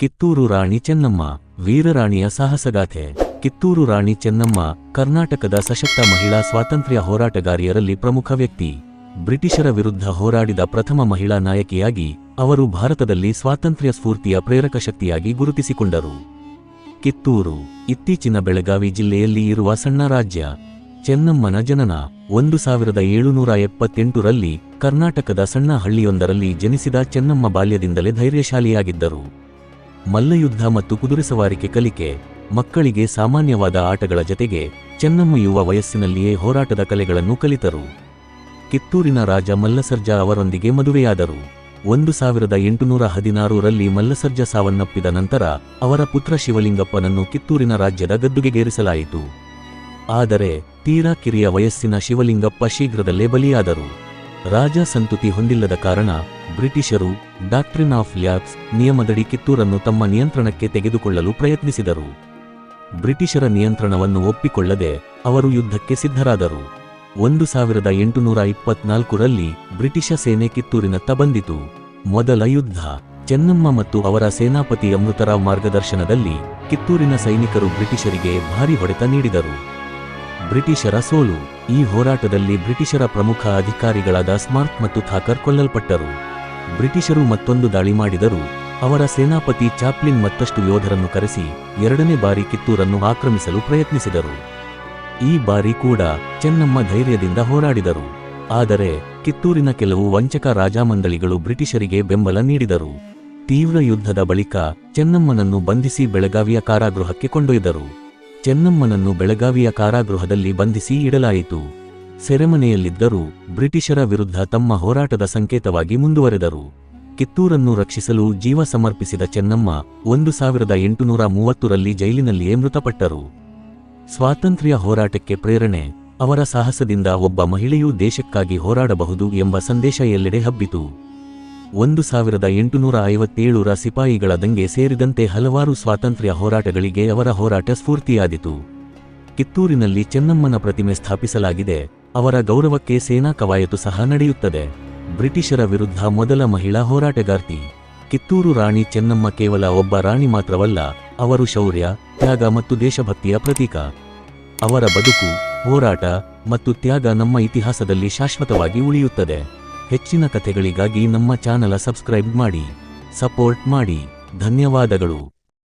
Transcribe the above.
ಕಿತ್ತೂರು ರಾಣಿ ಚೆನ್ನಮ್ಮ, ವೀರರಾಣಿಯ ಸಾಹಸಗಾಥೆ. ಕಿತ್ತೂರು ರಾಣಿ ಚೆನ್ನಮ್ಮ ಕರ್ನಾಟಕದ ಸಶಕ್ತ ಮಹಿಳಾ ಸ್ವಾತಂತ್ರ್ಯ ಹೋರಾಟಗಾರಿಯರಲ್ಲಿ ಪ್ರಮುಖ ವ್ಯಕ್ತಿ. ಬ್ರಿಟಿಷರ ವಿರುದ್ಧ ಹೋರಾಡಿದ ಪ್ರಥಮ ಮಹಿಳಾ ನಾಯಕಿಯಾಗಿ ಅವರು ಭಾರತದಲ್ಲಿ ಸ್ವಾತಂತ್ರ್ಯ ಸ್ಫೂರ್ತಿಯ ಪ್ರೇರಕ ಶಕ್ತಿಯಾಗಿ ಗುರುತಿಸಿಕೊಂಡರು. ಕಿತ್ತೂರು ಇತ್ತೀಚಿನ ಬೆಳಗಾವಿ ಜಿಲ್ಲೆಯಲ್ಲಿ ಇರುವ ಸಣ್ಣ ರಾಜ್ಯ. ಚೆನ್ನಮ್ಮನ ಜನನ 1778ರಲ್ಲಿ ಕರ್ನಾಟಕದ ಸಣ್ಣ ಹಳ್ಳಿಯೊಂದರಲ್ಲಿ ಜನಿಸಿದ ಚೆನ್ನಮ್ಮ ಬಾಲ್ಯದಿಂದಲೇ ಧೈರ್ಯಶಾಲಿಯಾಗಿದ್ದರು. ಮಲ್ಲಯುದ್ಧ ಮತ್ತು ಕುದುರೆಸವಾರಿಕೆ ಕಲಿಕೆ, ಮಕ್ಕಳಿಗೆ ಸಾಮಾನ್ಯವಾದ ಆಟಗಳ ಜತೆಗೆ ಚೆನ್ನಮ್ಮ ಯುವ ವಯಸ್ಸಿನಲ್ಲಿಯೇ ಹೋರಾಟದ ಕಲೆಗಳನ್ನು ಕಲಿತರು. ಕಿತ್ತೂರಿನ ರಾಜ ಮಲ್ಲಸರ್ಜ ಅವರೊಂದಿಗೆ ಮದುವೆಯಾದರು. 1816ರಲ್ಲಿ ಮಲ್ಲಸರ್ಜ ಸಾವನ್ನಪ್ಪಿದ ನಂತರ ಅವರ ಪುತ್ರ ಶಿವಲಿಂಗಪ್ಪನನ್ನು ಕಿತ್ತೂರಿನ ರಾಜ್ಯದ ಗದ್ದುಗೆಗೇರಿಸಲಾಯಿತು. ಆದರೆ ತೀರಾ ಕಿರಿಯ ವಯಸ್ಸಿನ ಶಿವಲಿಂಗಪ್ಪ ಶೀಘ್ರದಲ್ಲೇ ಬಲಿಯಾದರು. ರಾಜ ಸಂತುತಿ ಹೊಂದಿಲ್ಲದ ಕಾರಣ ಬ್ರಿಟಿಷರು ಡಾಕ್ಟ್ರಿನ್ ಆಫ್ ಲ್ಯಾಬ್ಸ್ ನಿಯಮದಡಿ ಕಿತ್ತೂರನ್ನು ತಮ್ಮ ನಿಯಂತ್ರಣಕ್ಕೆ ತೆಗೆದುಕೊಳ್ಳಲು ಪ್ರಯತ್ನಿಸಿದರು. ಬ್ರಿಟಿಷರ ನಿಯಂತ್ರಣವನ್ನು ಒಪ್ಪಿಕೊಳ್ಳದೆ ಅವರು ಯುದ್ಧಕ್ಕೆ ಸಿದ್ಧರಾದರು. 1824ರಲ್ಲಿ ಬ್ರಿಟಿಷ ಸೇನೆ ಕಿತ್ತೂರಿನತ್ತ ಬಂದಿತು. ಮೊದಲ ಯುದ್ಧ. ಚೆನ್ನಮ್ಮ ಮತ್ತು ಅವರ ಸೇನಾಪತಿ ಅಮೃತರಾವ್ ಮಾರ್ಗದರ್ಶನದಲ್ಲಿ ಕಿತ್ತೂರಿನ ಸೈನಿಕರು ಬ್ರಿಟಿಷರಿಗೆ ಭಾರೀ ಹೊಡೆತ ನೀಡಿದರು. ಬ್ರಿಟಿಷರ ಸೋಲು. ಈ ಹೋರಾಟದಲ್ಲಿ ಬ್ರಿಟಿಷರ ಪ್ರಮುಖ ಅಧಿಕಾರಿಗಳಾದ ಸ್ಮಾರ್ಟ್ ಮತ್ತು ಥಾಕರ್ ಕೊಲ್ಲಲ್ಪಟ್ಟರು. ಬ್ರಿಟಿಷರು ಮತ್ತೊಂದು ದಾಳಿ ಮಾಡಿದರು. ಅವರ ಸೇನಾಪತಿ ಚಾಪ್ಲಿನ್ ಮತ್ತಷ್ಟು ಯೋಧರನ್ನು ಕರೆಸಿ ಎರಡನೇ ಬಾರಿ ಕಿತ್ತೂರನ್ನು ಆಕ್ರಮಿಸಲು ಪ್ರಯತ್ನಿಸಿದರು. ಈ ಬಾರಿ ಕೂಡ ಚೆನ್ನಮ್ಮ ಧೈರ್ಯದಿಂದ ಹೋರಾಡಿದರು. ಆದರೆ ಕಿತ್ತೂರಿನ ಕೆಲವು ವಂಚಕ ರಾಜಮಂಡಳಿಗಳು ಬ್ರಿಟಿಷರಿಗೆ ಬೆಂಬಲ ನೀಡಿದರು. ತೀವ್ರ ಯುದ್ಧದ ಬಳಿಕ ಚೆನ್ನಮ್ಮನನ್ನು ಬಂಧಿಸಿ ಬೆಳಗಾವಿಯ ಕಾರಾಗೃಹಕ್ಕೆ ಕೊಂಡೊಯ್ದರು. ಚೆನ್ನಮ್ಮನನ್ನು ಬೆಳಗಾವಿಯ ಕಾರಾಗೃಹದಲ್ಲಿ ಬಂಧಿಸಿ ಇಡಲಾಯಿತು. ಸೆರೆಮನೆಯಲ್ಲಿದ್ದರೂ ಬ್ರಿಟಿಷರ ವಿರುದ್ಧ ತಮ್ಮ ಹೋರಾಟದ ಸಂಕೇತವಾಗಿ ಮುಂದುವರೆದರು. ಕಿತ್ತೂರನ್ನು ರಕ್ಷಿಸಲು ಜೀವ ಸಮರ್ಪಿಸಿದ ಚೆನ್ನಮ್ಮ 1830ರಲ್ಲಿ ಜೈಲಿನಲ್ಲಿಯೇ ಮೃತಪಟ್ಟರು. ಸ್ವಾತಂತ್ರ್ಯ ಹೋರಾಟಕ್ಕೆ ಪ್ರೇರಣೆ. ಅವರ ಸಾಹಸದಿಂದ ಒಬ್ಬ ಮಹಿಳೆಯೂ ದೇಶಕ್ಕಾಗಿ ಹೋರಾಡಬಹುದು ಎಂಬ ಸಂದೇಶ ಎಲ್ಲೆಡೆ ಹಬ್ಬಿತು. 1857ರ ಸಿಪಾಯಿಗಳ ದಂಗೆ ಸೇರಿದಂತೆ ಹಲವಾರು ಸ್ವಾತಂತ್ರ್ಯ ಹೋರಾಟಗಳಿಗೆ ಅವರ ಹೋರಾಟ ಸ್ಫೂರ್ತಿಯಾದಿತು. ಕಿತ್ತೂರಿನಲ್ಲಿ ಚೆನ್ನಮ್ಮನ ಪ್ರತಿಮೆ ಸ್ಥಾಪಿಸಲಾಗಿದೆ. ಅವರ ಗೌರವಕ್ಕೆ ಸೇನಾ ಕವಾಯತು ಸಹ ನಡೆಯುತ್ತದೆ. ಬ್ರಿಟಿಷರ ವಿರುದ್ಧ ಮೊದಲ ಮಹಿಳಾ ಹೋರಾಟಗಾರ್ತಿ. ಕಿತ್ತೂರು ರಾಣಿ ಚೆನ್ನಮ್ಮ ಕೇವಲ ಒಬ್ಬ ರಾಣಿ ಮಾತ್ರವಲ್ಲ, ಅವರು ಶೌರ್ಯ, ತ್ಯಾಗ ಮತ್ತು ದೇಶಭಕ್ತಿಯ ಪ್ರತೀಕ. ಅವರ ಬದುಕು, ಹೋರಾಟ ಮತ್ತು ತ್ಯಾಗ ನಮ್ಮ ಇತಿಹಾಸದಲ್ಲಿ ಶಾಶ್ವತವಾಗಿ ಉಳಿಯುತ್ತದೆ. ಹೆಚ್ಚಿನ ಕಥೆಗಳಿಗಾಗಿ ನಮ್ಮ ಚಾನಲ್ ಸಬ್ಸ್ಕ್ರೈಬ್ ಮಾಡಿ, ಸಪೋರ್ಟ್ ಮಾಡಿ. ಧನ್ಯವಾದಗಳು.